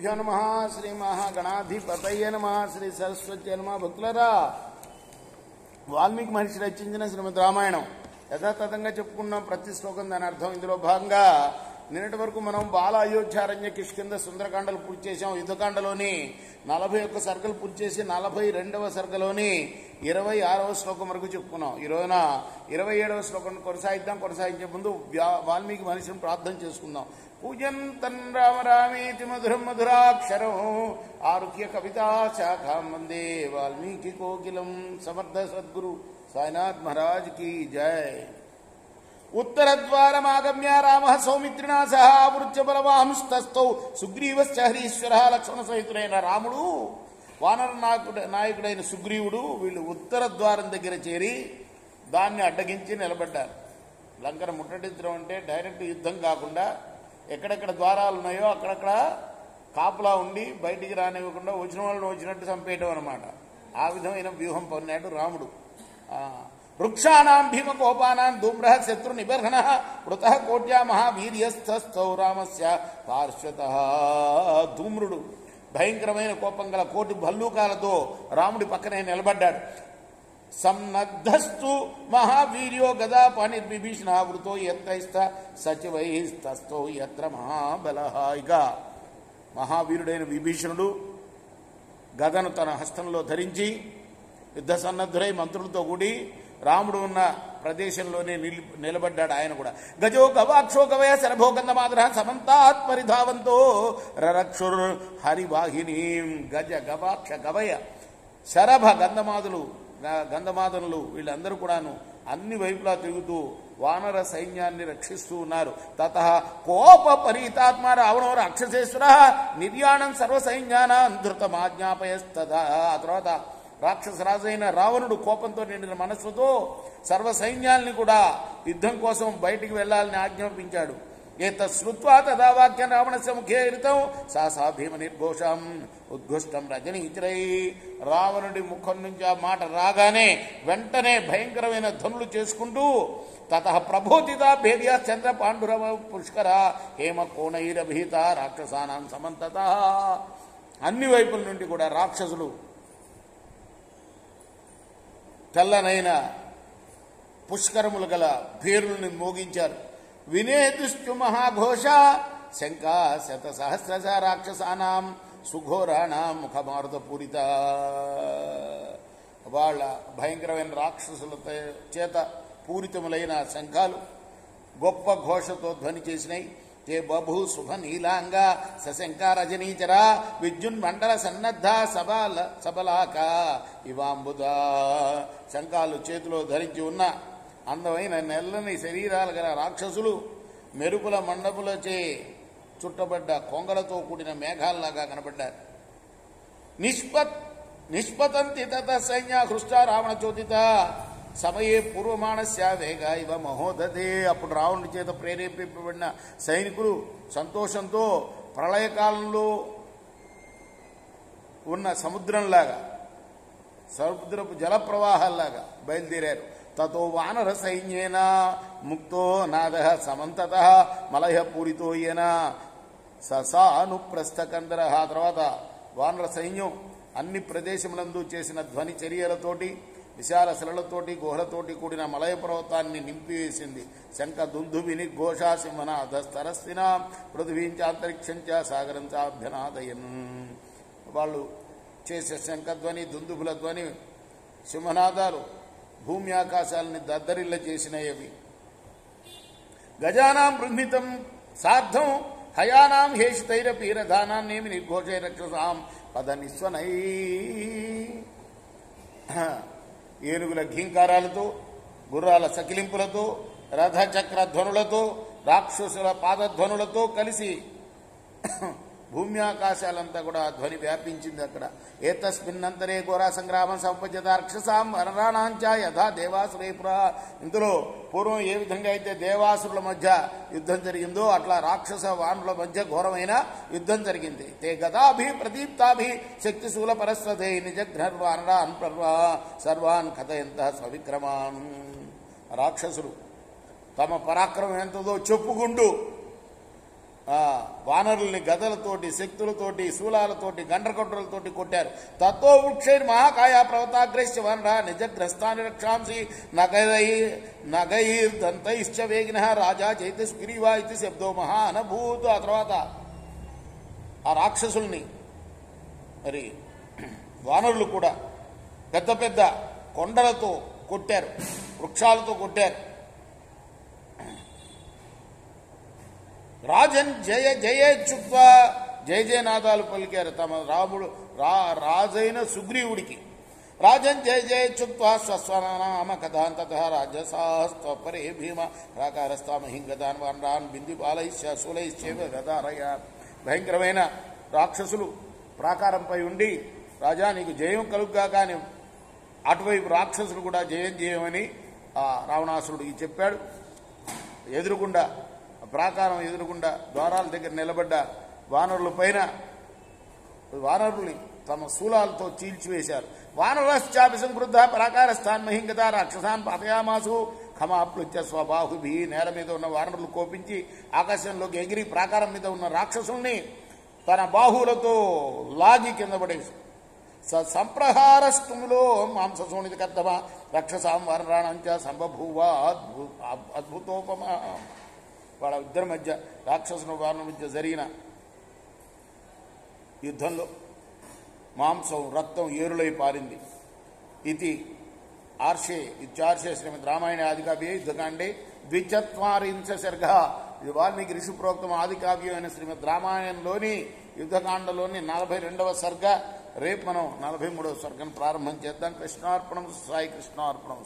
శ్రీగురుభ్యో నమః. శ్రీ మహాగణాధిపతయే నమః. శ్రీ సరస్వతి నమః. భక్తులరా, వాల్మీకి మహర్షి రచించిన శ్రీమద్ రామాయణం యథాతథంగా చెప్పుకున్నాం. ప్రతి శ్లోకం దాని అర్థం. ఇందులో భాగంగా నిన్నటి వరకు మనం బాల అయోధ్యారణ్య కిష్కింద సుందరకాండలు పూర్తి చేసాం. యుద్ధకాండలోని 41 సర్గలు పూర్తి చేసి 42వ సర్గలోని 26వ శ్లోకం వరకు చెప్పుకున్నాం. ఈ రోజున 27వ శ్లోకం కొనసాగిద్దాం. కొనసాగించే ముందు వాల్మీకి మహర్షిని ప్రార్థన చేసుకుందాం. పూజంతం రామ రామేతి మధురం మధురాక్షరం ఆరుహ్య కవితా శాఖాం వందే వాల్మీకి కోకిలం. సమర్థ సద్గురు సాయినాథ్ మహారాజ్ की जय. उत्तरद्वारमागम्य रामः सौमित्रिणा सह आवृत्य बलवांस्तस्थौ सुग्रीवश्च हरीश्वरः लक्ष्मण सहिతుడైన రాముడు వానర నాయకుడైన సుగ్రీవుడు వీళ్ళు ఉత్తర ద్వారం దగ్గర చేరి దాన్ని అడ్డగించి నిలబడ్డారు. లంకను ముట్టడించడం అంటే డైరెక్ట్ యుద్ధం కాకుండా ఎక్కడెక్కడ ద్వారాలు ఉన్నాయో అక్కడక్కడ కాపులా ఉండి బయటికి రానివ్వకుండా వచ్చిన వాళ్ళని వచ్చినట్టు చంపేయటం అనమాట. ఆ విధమైన వ్యూహం పొందాడు రాముడు. వృక్షాణం భీమకోపానాం ధూమ్ర శత్రు నిబర్హణ మృత కోట్యా మహావీర్యస్థస్థౌ రామస్య పార్శ్వతః. ధూమ్రుడు భయంకరమైన కోపం గల కోటి భల్లూకాలతో రాముడి పక్కనే నిలబడ్డాడు. సన్నద్ధస్తు మహావీర్యో గదా పాణిర్విభీషణ వృతో యత్రైస్త సచివైస్తస్థౌ యత్ర మహాబలః. ఇక మహావీరుడైన విభీషణుడు గదను తన హస్తంలో ధరించి యుద్ధ సన్నద్ధుడై మంత్రులతో కూడి రాముడు ఉన్న ప్రదేశంలోనే నిలబడ్డాడు. ఆయన కూడా గజో గవాక్షో గవయ శరభో గంధమాదర సమంతాత్ పరిధావంతో రరక్షుర్ హరివాహిని. గజ గవాక్ష గవయ శరభ గంధమాదనులు వీళ్ళందరూ కూడాను అన్ని వైపులా తిరుగుతూ వానర సైన్యాన్ని రక్షిస్తూ ఉన్నారు. తతః కోప పరితాత్మ రావణో రాక్షసేశ్వర నిర్యాణం సర్వసైన్యానాం ధృతమాజ్ఞాపయస్తదా. ఆ తర్వాత రాక్షసరాజైన రావణుడు కోపంతో నిండిన మనస్సుతో సర్వ సైన్యాల్ని కూడా యుద్ధం కోసం బయటికి వెళ్లాలని ఆజ్ఞాపించాడు. ఏతశ్రుత్వా తదా వాక్యం రావణస్య ముఖే రితం సా భీమ నిర్ఘోషం ఉద్ఘుష్టం రజనీచరై. రావణుడి ముఖం నుంచి ఆ మాట రాగానే వెంటనే భయంకరమైన ధ్వనులు చేసుకుంటూ తతః ప్రభోతిత భేద్యా చంద్ర పాండురవ పుష్కర హేమ కోణైరభీత రాక్షసానాం సమంతత. అన్ని వైపుల నుండి కూడా రాక్షసులు తెల్లనైన పుష్కరములు గల పేరుల్ని మోగించారు. వినేతుష్టు మహాఘోష శంకా శత సహస్రశ రాక్షసానాం సుఘోరాణం ముఖమారుత పూరిత. వాళ్ళ భయంకరమైన రాక్షసుల చేత పూరితములైన శంఖాలు గొప్ప ఘోషతో ధ్వని చేసినాయి. తే బభూ శుభ నీలాంగ సశంకారజనీచర విద్యున్మండల సన్నద్ధ సబలాక ఇవాంబుద. శంఖాలు చేతిలో ధరించి ఉన్న అందమైన నెల్లని శరీరాలు గల రాక్షసులు మెరుపుల మండపులచే చుట్టబడ్డ కొంగలతో కూడిన మేఘాల్లాగా కనబడ్డారు. నిష్పతంతి తత సైన్య హృష్ట రావణ చోదిత సమయే పూర్వమానస్య వేగ ఇవ మహోదతే. అప్పుడు రావణుడి చేత ప్రేరేపింపబడిన సైనికులు సంతోషంతో ప్రళయకాలంలో ఉన్న సముద్రంలాగా సముద్రపు జలప్రవాహాల్లాగా బయలుదేరారు. తతో వానర సైన్యేన ముక్తో నాద సమంతత మలయ పూరితో ఈయన ససానుప్రస్థకందర. ఆ తర్వాత వానర సైన్యం అన్ని ప్రదేశములందు చేసిన ధ్వని చర్యలతోటి విశాల శిలలతోటి గుహలతోటి కూడిన మలయ పర్వతాన్ని నింపివేసింది. శంఖ దుందుభి నిర్ఘోషా సింహనాథస్తరస్విన పృథివీంచ అంతరిక్షంచ సాగరం చాభ్యనాదయన్. వాళ్ళు చేసే శంఖధ్వని దుందుభుల ధ్వని సింహనాదాలు భూమి ఆకాశాలని దద్దరిల్ల చేసినవి. గజానాం బృంహితం సార్థం హయానాం హేషితైరపి రథానాన్నేమి నిర్ఘోషై రక్షసాం పద నిస్వనై. ఏనుగుల ఘీంకారాలతో గుర్రాల సకిలింపులతో రథచక్ర ధ్వనులతో రాక్షసుల పాదధ్వనులతో కలిసి భూమి ఆకాశాలంతా కూడా ధ్వని వ్యాపించింది. అక్కడ ఏతస్మిన్నంతరే ఘోరా సంగ్రామం సంపద్యత రాక్షసాం వనరాణాంచ యథా దేవాసురేపుర. ఇందులో పూర్వం ఏ విధంగా అయితే దేవాసురుల మధ్య యుద్ధం జరిగిందో అట్లా రాక్షస వానుల మధ్య ఘోరమైన యుద్ధం జరిగింది. తే గదాభి ప్రదీప్తాభి శక్తిశూల పరస్వతే నిజఘ్నర్వానరాన్ సర్వాన్ కథయంత స్వవిక్రమాన్. రాక్షసులు తమ పరాక్రమం ఎంతదో చెప్పుకుంటూ వానరుల్ని గదలతోటి, శక్తులతోటి, శూలాలతోటి, గండ్రకొట్రలతోటి కొట్టారు. తత్తో వృక్షైర్ మహాకాయ పర్వతాగ్రస్య వానర నిజగ్రస్తాని రక్షాంసి నగైర్దంతైశ్చ వేగిన రాజా చైత సుగ్రీవా ఇది శబ్దో మహా అనభూతు. ఆ తర్వాత ఆ రాక్షసుల్ని మరి వానరులు కూడా పెద్ద పెద్ద కొండలతో కొట్టారు, వృక్షాలతో కొట్టారు. రాజన్ జయ జయేచ్చుత్వ జయ జయనాదాలు పలికారు తమ రాజైన సుగ్రీవుడికి. రాజన్ జయ జయేచ్చుత్వ స్వస్వనామ కథాంతత రాజసాస్త్వపరే భీమ ప్రాకారస్తామహింగదాన్ వానరాన్ బిందుపాలైశ్చ శూలైశ్చేవ గదారయ. భయంకరమైన రాక్షసులు ప్రాకారంపై ఉండి రాజా నీకు జయం కలుగ్గా. కానీ అటువైపు రాక్షసులు కూడా జయం చేయమని రావణాసురుడికి చెప్పాడు. ఎదురుగుండా ప్రాకారం ఎదురుగుండా ద్వారాల దగ్గర నిలబడ్డ వానరుల పైన వానరుల్ని తమ శూలాలతో చీల్చివేశారు. వానరశ్చాపి సంక్రుద్ధ ప్రాకారస్థాన్ మహింగత రాక్షసాన్ పాతయామాసు ఖమాప్లుత్య స్వబాహుభి. నేల మీద ఉన్న వానరులు కోపించి ఆకాశంలోకి ఎగిరి ప్రాకారం మీద ఉన్న రాక్షసుల్ని తన బాహువులతో లాగి కింద పడేసి సంప్రహారస్తుములో మాంససోణిత కర్తమ రక్షసాం వానరాణంచ సంబభూవా అద్భుతోపమ. వాళ్ళ ఇద్దరి మధ్య రాక్షసుల వానరుల మధ్య జరిగిన యుద్ధంలో మాంసం రక్తం ఏరులై పారింది. ఇది ఇత్యార్షే శ్రీమద్ రామాయణ ఆదికావ్యే యుద్ధకాండే 240 సర్గ. ఇది వాల్మీకి ఋషి ప్రోక్తం ఆదికావ్యం అయిన శ్రీమద్ రామాయణంలోని యుద్ధకాండలోని 42వ సర్గ. రేపు మనం 43వ సర్గను ప్రారంభం చేద్దాం. కృష్ణార్పణం. సాయి కృష్ణార్పణం.